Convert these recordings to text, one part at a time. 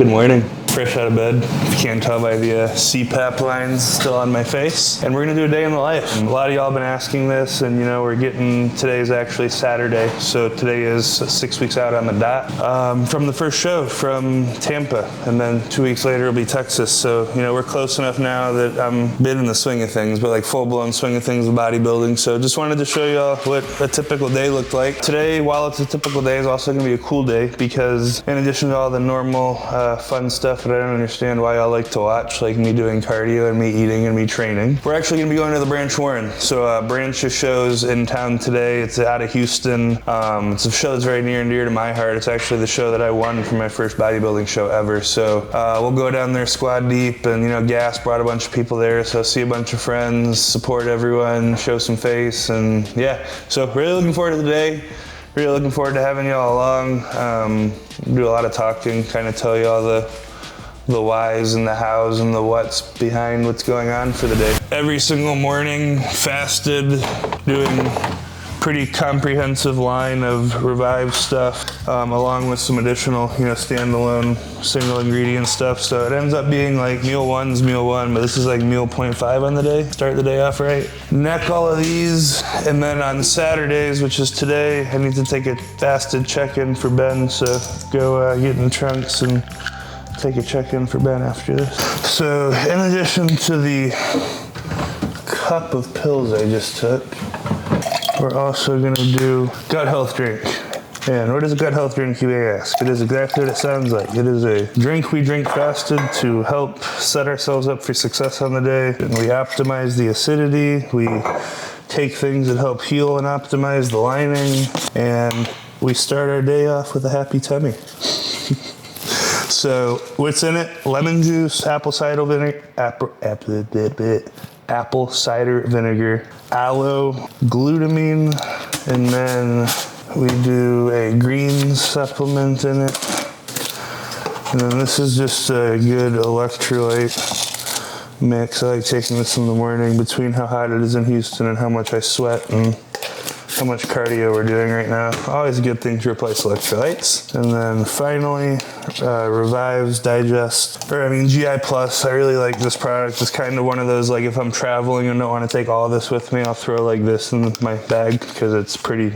morning. Fresh out of bed. If you can't tell by the CPAP lines still on my face. And we're gonna do a day in the life. And a lot of y'all been asking this, and today's actually Saturday. So today is 6 weeks out on the dot from the first show from Tampa. And then 2 weeks later it'll be Texas. So, we're close enough now that I'm been in the swing of things, but like full blown swing of things with bodybuilding. So just wanted to show y'all what a typical day looked like. Today, while it's a typical day, is also gonna be a cool day because in addition to all the normal fun stuff that I don't understand why y'all like to watch, like me doing cardio and me eating and me training, we're actually gonna be going to the Branch Warren. So Branch shows in town today. It's out of Houston. It's a show that's very near and dear to my heart. It's actually the show that I won for my first bodybuilding show ever. So we'll go down there squad deep, and Gas brought a bunch of people there, so see a bunch of friends, support everyone, show some face, and yeah. So really looking forward to the day. Really looking forward to having y'all along. Do a lot of talking, kind of tell y'all the whys and the hows and the whats behind what's going on for the day. Every single morning, fasted, doing pretty comprehensive line of Revive stuff, along with some additional, standalone single ingredient stuff. So it ends up being like meal one's meal one, but this is like meal 0.5 on the day. Start the day off right. Neck all of these, and then on Saturdays, which is today, I need to take a fasted check-in for Ben. So go get in the trunks and take a check-in for Ben after this. So in addition to the cup of pills I just took, we're also gonna do gut health drink. And what is a gut health drink, you may ask? It is exactly what it sounds like. It is a drink we drink fasted to help set ourselves up for success on the day. And we optimize the acidity. We take things that help heal and optimize the lining. And we start our day off with a happy tummy. So what's in it? Lemon juice, apple cider vinegar, aloe, glutamine, and then we do a green supplement in it. And then this is just a good electrolyte mix. I like taking this in the morning between how hot it is in Houston and how much I sweat and how much cardio we're doing right now. Always a good thing to replace electrolytes. And then finally, Revives GI Plus. I really like this product. It's kind of one of those, like if I'm traveling and don't want to take all of this with me, I'll throw like this in my bag because it's pretty,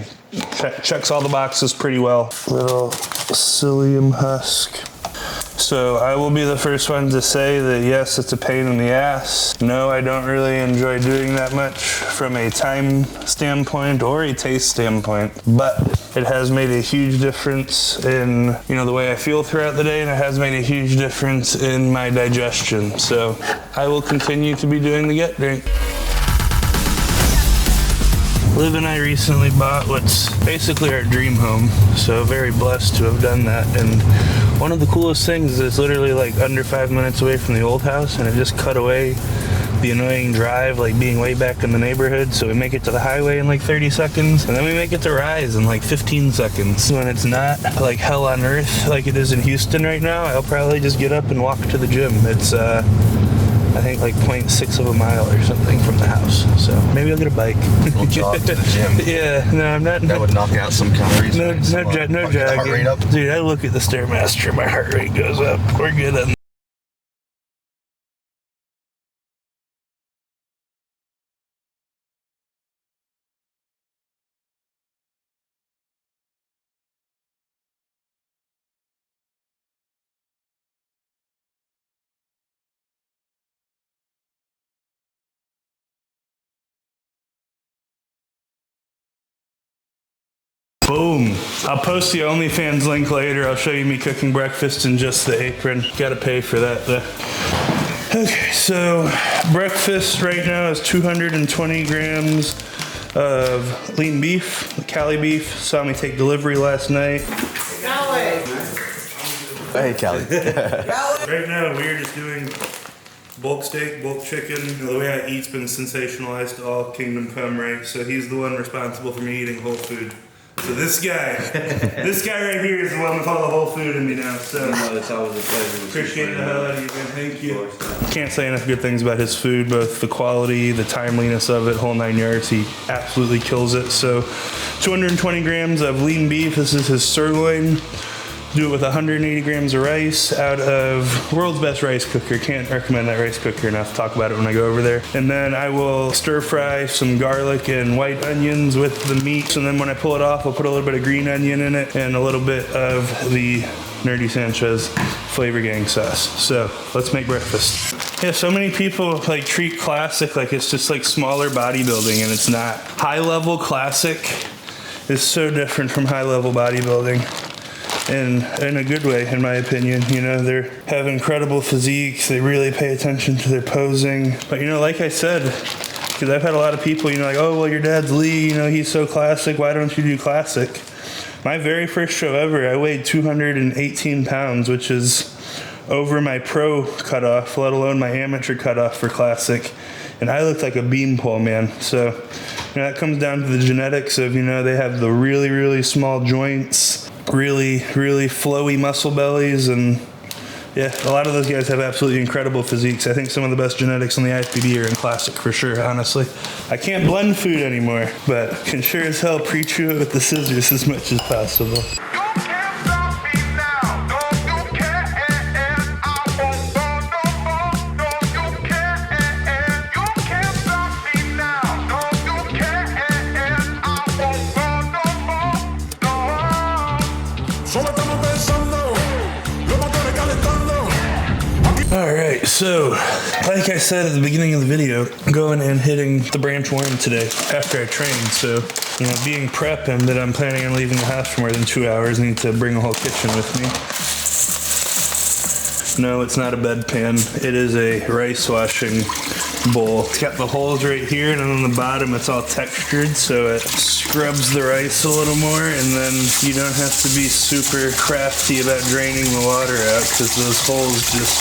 checks all the boxes pretty well. Little psyllium husk. So I will be the first one to say that yes, it's a pain in the ass. No, I don't really enjoy doing that much from a time standpoint or a taste standpoint, but it has made a huge difference in, the way I feel throughout the day, and it has made a huge difference in my digestion. So I will continue to be doing the Get Drink. Liv and I recently bought what's basically our dream home, so very blessed to have done that. And one of the coolest things is it's literally like under 5 minutes away from the old house, and it just cut away the annoying drive, like being way back in the neighborhood. So we make it to the highway in like 30 seconds, and then we make it to Rise in like 15 seconds. When it's not like hell on earth like it is in Houston right now, I'll probably just get up and walk to the gym. It's I think like 0.6 of a mile or something from the house. So maybe I'll get a bike. We'll jog to the gym. Yeah, no, I'm not. That would knock out some calories. No jogging. Heart rate up. Dude, I look at the Stairmaster, my heart rate goes up. We're good on. Boom. I'll post the OnlyFans link later. I'll show you me cooking breakfast in just the apron. Gotta pay for that though. Okay, so breakfast right now is 220 grams of lean beef, Cali beef. Saw me take delivery last night. Cali. Hey, Cali. Right now we're just doing bulk steak, bulk chicken. The way I eat's been sensationalized to all Kingdom Come, right? So he's the one responsible for me eating whole food. So this guy right here is the one with all the whole food in me now. So it's always a pleasure. Appreciate the hell out of you, man. Thank you. Can't say enough good things about his food, both the quality, the timeliness of it, whole 9 yards. He absolutely kills it. So 220 grams of lean beef. This is his sirloin. Do it with 180 grams of rice out of world's best rice cooker. Can't recommend that rice cooker enough. Talk about it when I go over there. And then I will stir fry some garlic and white onions with the meat. And then when I pull it off, I'll put a little bit of green onion in it and a little bit of the Nerdy Sanchez flavor gang sauce. So let's make breakfast. Yeah, so many people like treat classic like it's just like smaller bodybuilding, and it's not. High level classic is so different from high level bodybuilding. And in a good way, in my opinion. You know, they have incredible physiques. They really pay attention to their posing. But, you know, like I said, because I've had a lot of people, you know, like, oh, well, your dad's Lee, you know, he's so classic. Why don't you do classic? My very first show ever, I weighed 218 pounds, which is over my pro cutoff, let alone my amateur cutoff for classic. And I looked like a beanpole, man. So, you know, that comes down to the genetics of, you know, they have the really, really small joints, really, really flowy muscle bellies, and yeah, a lot of those guys have absolutely incredible physiques. I think some of the best genetics in the IFBB are in classic for sure, honestly. I can't blend food anymore, but can sure as hell pre-chew it with the scissors as much as possible. Alright, so like I said at the beginning of the video, I'm going and hitting the branch worm today after I train. So, you know, being prep and that I'm planning on leaving the house for more than 2 hours, I need to bring a whole kitchen with me. No, it's not a bedpan. It is a rice washing bowl. It's got the holes right here, and then on the bottom it's all textured, so it scrubs the rice a little more, and then you don't have to be super crafty about draining the water out because those holes just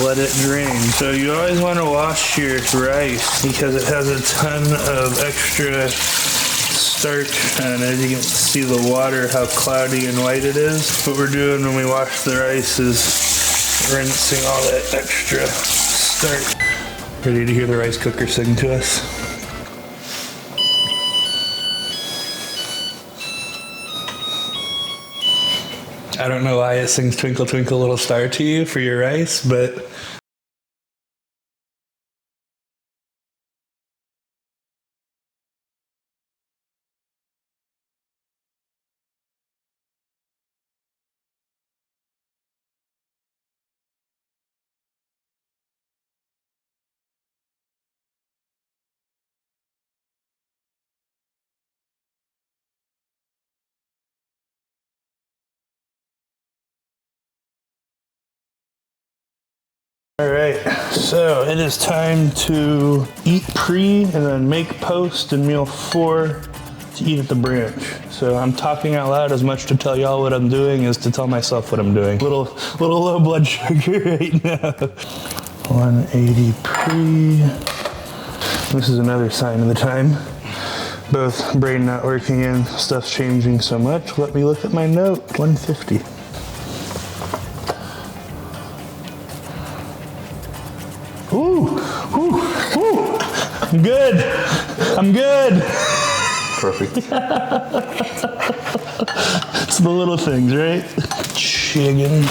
let it drain. So you always want to wash your rice because it has a ton of extra starch, and as you can see the water, how cloudy and white it is. What we're doing when we wash the rice is rinsing all that extra starch. Ready to hear the rice cooker sing to us? I don't know why it sings Twinkle Twinkle Little Star to you for your rice, but all right, so it is time to eat pre and then make post and meal 4 to eat at the branch. So I'm talking out loud as much to tell y'all what I'm doing as to tell myself what I'm doing. Little low blood sugar right now. 180 pre. This is another sign of the time. Both brain not working and stuff's changing so much. Let me look at my note. 150. Ooh, ooh, ooh. I'm good. I'm good. Perfect. It's the little things, right? Chicken.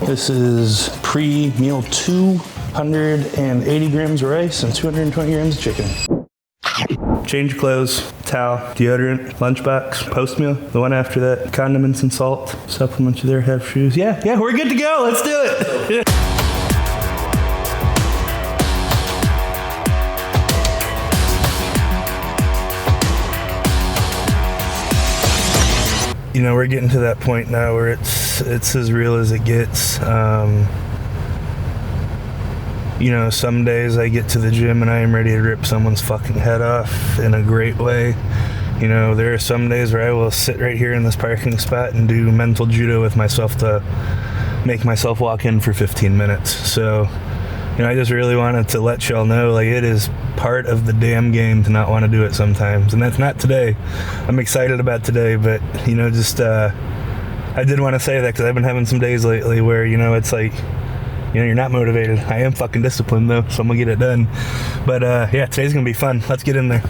This is pre-meal 280 grams of rice and 220 grams of chicken. Change clothes, towel, deodorant, lunchbox, post meal, the one after that, condiments and salt, supplements there, have shoes. Yeah, we're good to go. Let's do it. You know, we're getting to that point now where it's as real as it gets. You know, some days I get to the gym and I am ready to rip someone's fucking head off in a great way. You know, there are some days where I will sit right here in this parking spot and do mental judo with myself to make myself walk in for 15 minutes. So, you know, I just really wanted to let y'all know, like, it is part of the damn game to not want to do it sometimes. And that's not today. I'm excited about today, but, you know, just, I did want to say that because I've been having some days lately where, you know, it's like, You know, you're not motivated. I am fucking disciplined though, so I'm gonna get it done. But yeah, today's gonna be fun. Let's get in there.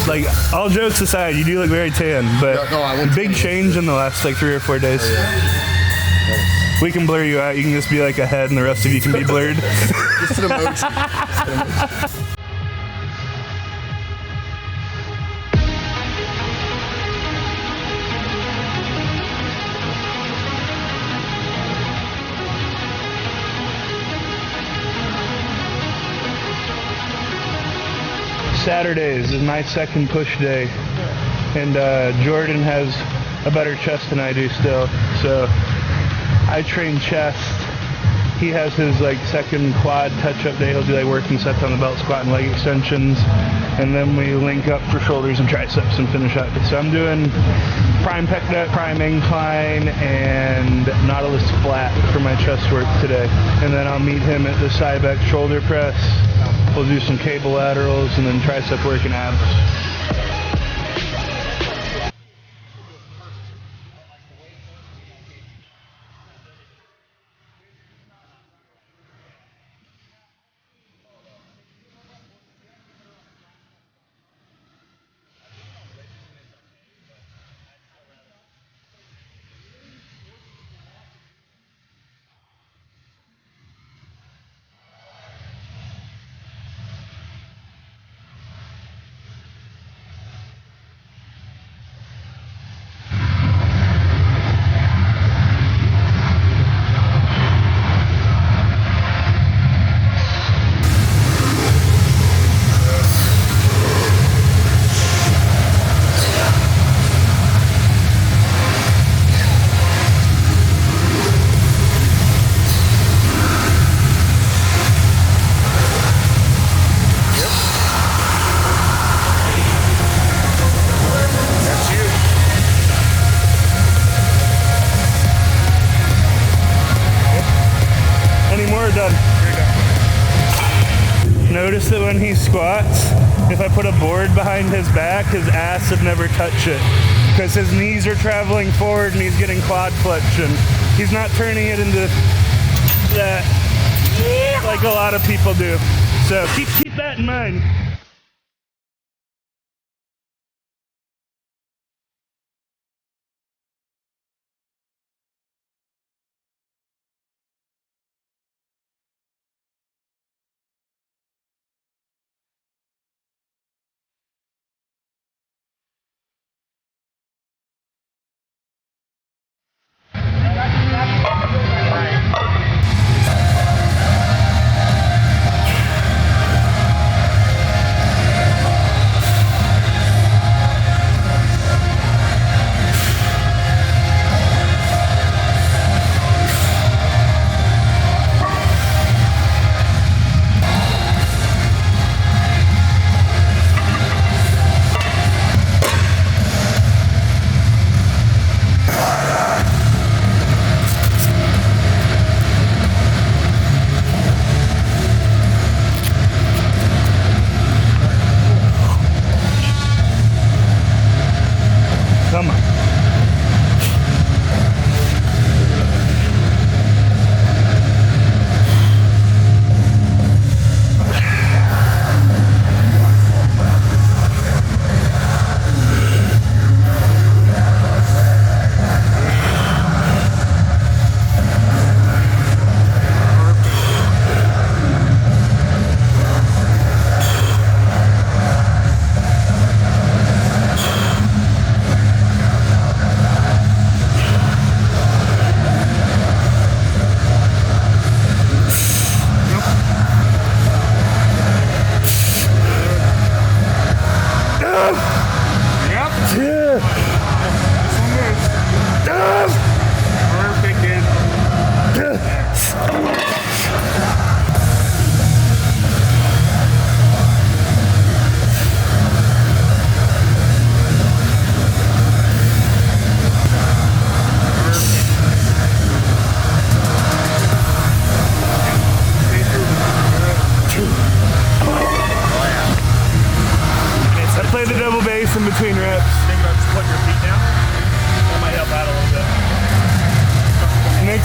Like, all jokes aside, you do look very tan, but big change in the last like 3 or 4 days. We can blur you out. You can just be like a head and the rest of you can be blurred. Just an emoji. Saturdays is my second push day, and Jordan has a better chest than I do still, so I train chest. He has his like second quad touch-up day. He'll do like working sets on the belt squat and leg extensions, and then we link up for shoulders and triceps and finish up. So I'm doing prime pec deck, prime incline, and Nautilus flat for my chest work today, and then I'll meet him at the Cybex shoulder press. We'll do some cable laterals and then tricep work and abs. Notice that when he squats, if I put a board behind his back, his ass would never touch it because his knees are traveling forward and he's getting quad flexion. He's not turning it into that like a lot of people do. So keep that in mind.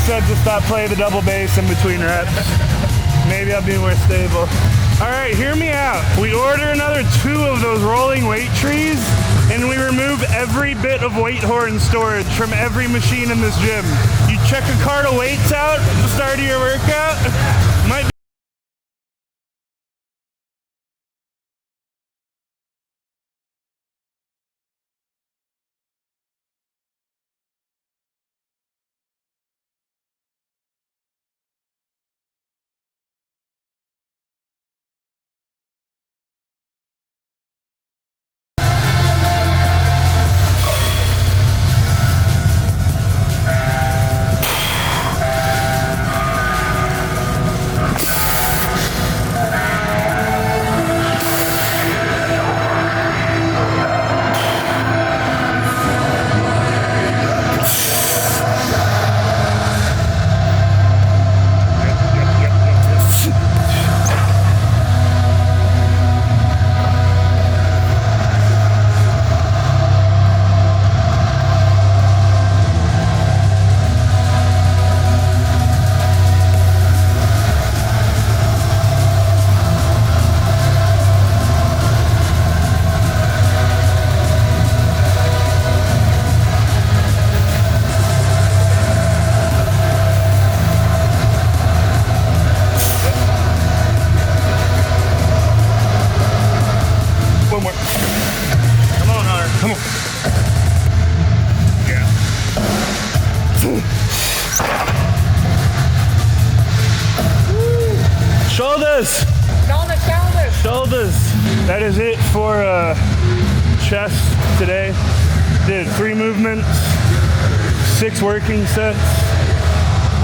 said to stop playing the double bass in between reps. Maybe I'll be more stable. All right, hear me out. We order another 2 of those rolling weight trees, and we remove every bit of weight horn storage from every machine in this gym. You check a cart of weights out at the start of your workout. Might be shoulders. Shoulders. That is it for chest today. Did 3 movements, 6 working sets.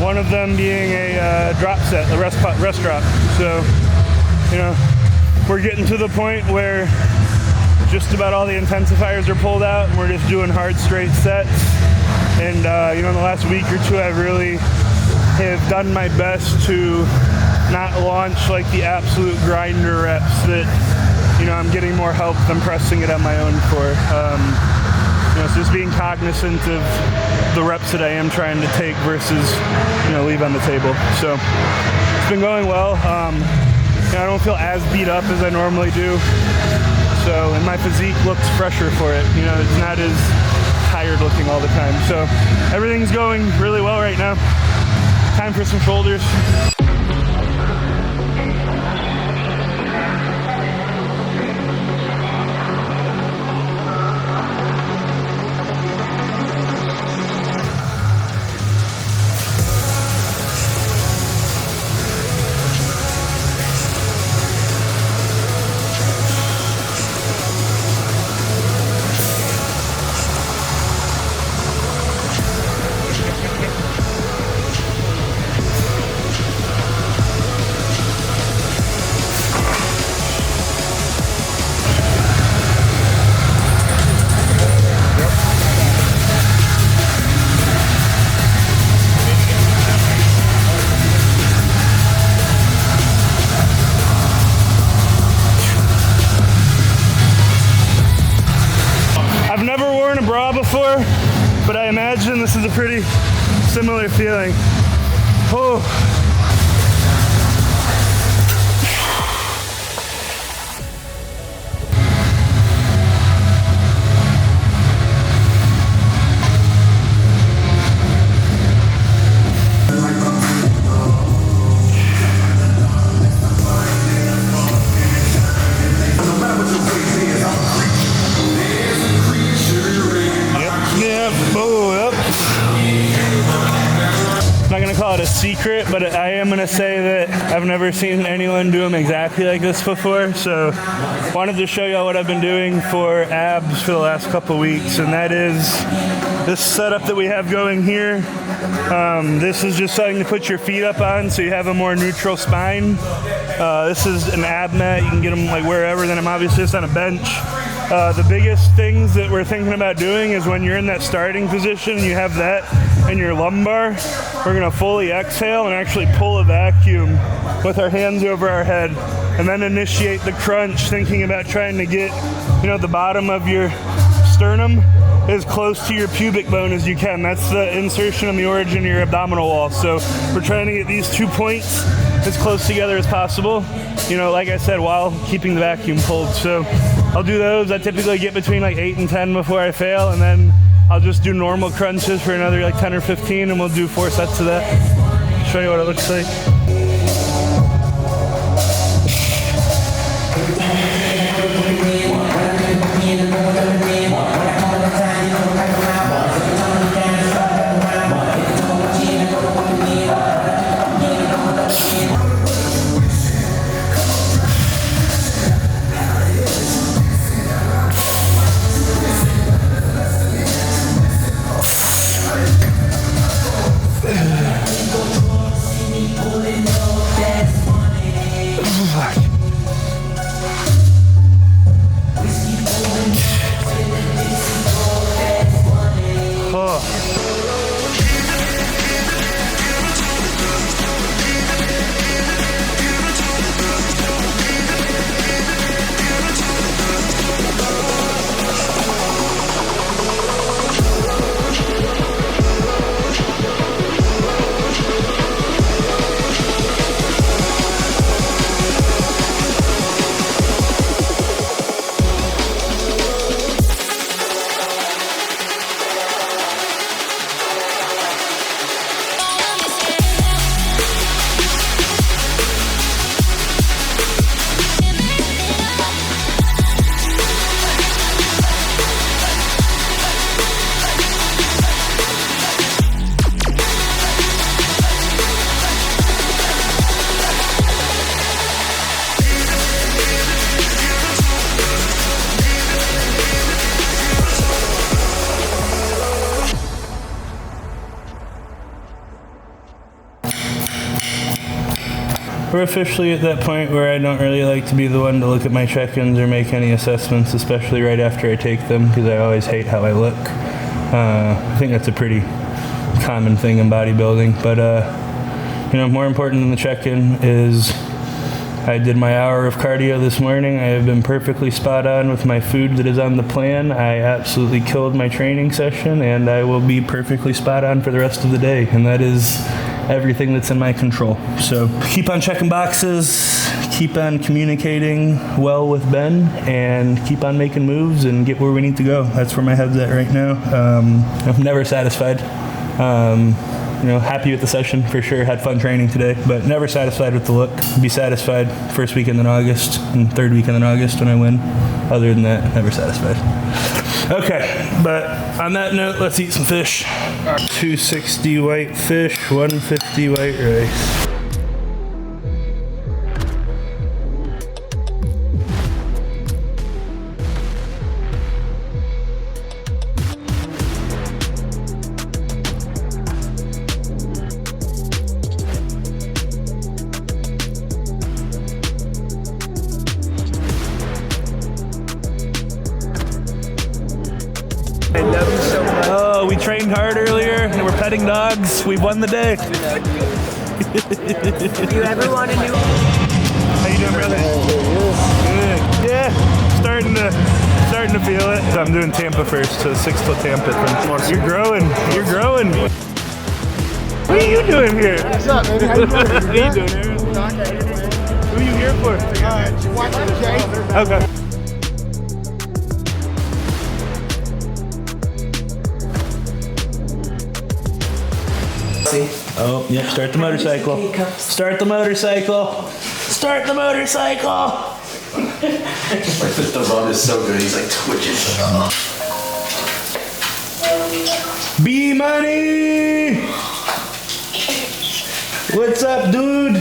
One of them being a drop set, a rest drop. So, you know, we're getting to the point where just about all the intensifiers are pulled out and we're just doing hard straight sets. And you know, in the last week or 2, I really have done my best to not launch like the absolute grinder reps that, you know, I'm getting more help than pressing it on my own for. You know, so just being cognizant of the reps that I am trying to take versus, you know, leave on the table. So it's been going well. You know, I don't feel as beat up as I normally do. So, and my physique looks fresher for it. You know, it's not as tired looking all the time. So everything's going really well right now. Time for some shoulders. Before, but I imagine this is a pretty similar feeling. Oh. A secret, but I am going to say that I've never seen anyone do them exactly like this before, so wanted to show y'all what I've been doing for abs for the last couple weeks, and that is this setup that we have going here. This is just something to put your feet up on so you have a more neutral spine. This is an ab mat. You can get them like wherever. Then I'm obviously just on a bench. The biggest things that we're thinking about doing is when you're in that starting position, you have that in your lumbar, we're gonna fully exhale and actually pull a vacuum with our hands over our head, and then initiate the crunch, thinking about trying to get, you know, the bottom of your sternum as close to your pubic bone as you can. That's the insertion and the origin of your abdominal wall. So we're trying to get these 2 points as close together as possible. You know, like I said, while keeping the vacuum pulled. So I'll do those. I typically get between like 8 and 10 before I fail, and then I'll just do normal crunches for another like 10 or 15, and we'll do 4 sets of that. Show you what it looks like. We're officially at that point where I don't really like to be the one to look at my check-ins or make any assessments, especially right after I take them, because I always hate how I look. I think that's a pretty common thing in bodybuilding, but you know, more important than the check-in is I did my hour of cardio this morning. I have been perfectly spot on with my food that is on the plan. I absolutely killed my training session, and I will be perfectly spot on for the rest of the day, and that is everything that's in my control. So keep on checking boxes, keep on communicating well with Ben, and keep on making moves and get where we need to go. That's where my head's at right now. I'm never satisfied. You know, happy with the session for sure. Had fun training today, but never satisfied with the look. Be satisfied first weekend in August and third weekend in August when I win. Other than that, never satisfied. Okay, but on that note, let's eat some fish. 260 white fish, 150 white rice. Oh, we trained hard earlier and we're petting dogs. We won the day. Do you ever want a new? How you doing, brother? Good. Yeah, starting to feel it. I'm doing Tampa first, so 6 foot Tampa. You're growing. You're growing. What are you doing here? What's up, man? How you doing? What are you doing here? Who are you here for? Watching Jay. Okay. Oh, yeah, start the motorcycle. Start the motorcycle. Start the motorcycle. The run is so good, he's like twitching. B Money! What's up, dude?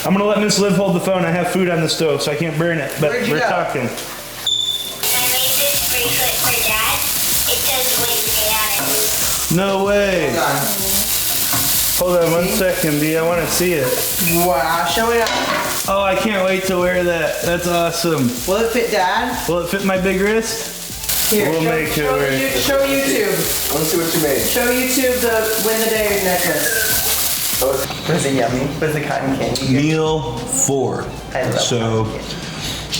I'm gonna let Miss Liv hold the phone. I have food on the stove, so I can't burn it, but we're talking. I made this bracelet for Dad. It says weight made on it. No way. Hold on 1 second, B. I want to see it. Wow, show it up. Oh, I can't wait to wear that. That's awesome. Will it fit Dad? Will it fit my big wrist? Here, We'll make it work. show YouTube. I want to see what you made. Show YouTube the win the day necklace. Was it yummy? Was it cotton candy? Meal 4. I love So cotton candy.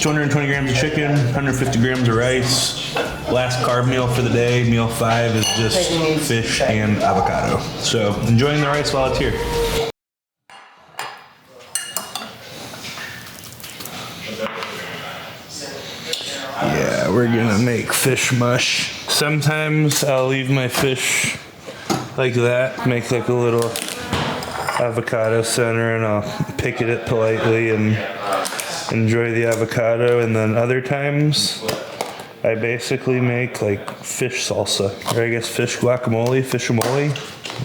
220 grams of chicken, 150 grams of rice. Last carb meal for the day, meal 5, is just fish and avocado. So enjoying the rice while it's here. Yeah, we're gonna make fish mush. Sometimes I'll leave my fish like that, make like a little avocado center, and I'll pick it politely and enjoy the avocado. And then other times I basically make like fish salsa, or I guess fish guacamole, fishamole.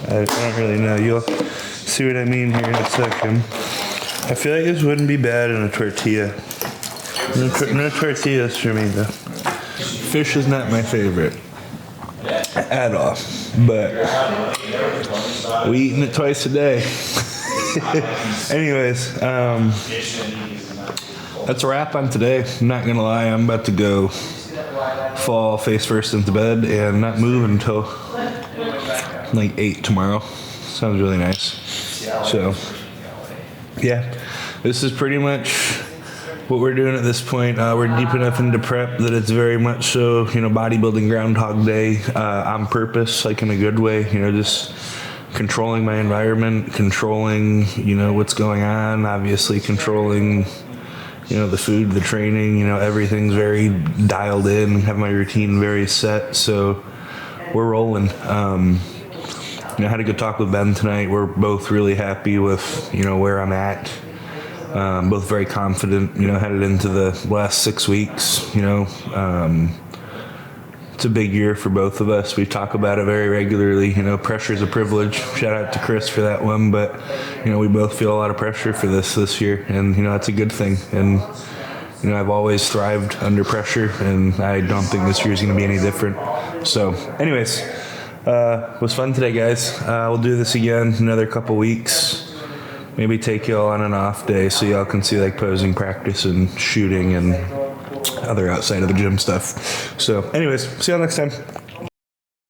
I don't really know. You'll see what I mean here in a second. I feel like this wouldn't be bad in a tortilla. No tortillas for me though. Fish is not my favorite at all, but we eating it twice a day. Anyways, that's a wrap on today. I'm not gonna lie, I'm about to go fall face first into bed and not move until like 8 tomorrow. Sounds really nice. So yeah, this is pretty much what we're doing at this point. We're deep enough into prep that it's very much so, bodybuilding Groundhog Day on purpose, like in a good way, just controlling my environment, controlling, what's going on, obviously controlling, the food, the training, everything's very dialed in, have my routine very set, so we're rolling. I had a good talk with Ben tonight. We're both really happy with, where I'm at. Both very confident, headed into the last 6 weeks, it's a big year for both of us. We talk about it very regularly, pressure is a privilege. Shout out to Chris for that one, but, we both feel a lot of pressure for this year, and, that's a good thing. And, I've always thrived under pressure, and I don't think this year is going to be any different. So anyways, it was fun today, guys. We'll do this again another couple weeks. Maybe take y'all on an off day so y'all can see like posing practice and shooting and other outside of the gym stuff. So anyways, see y'all next time.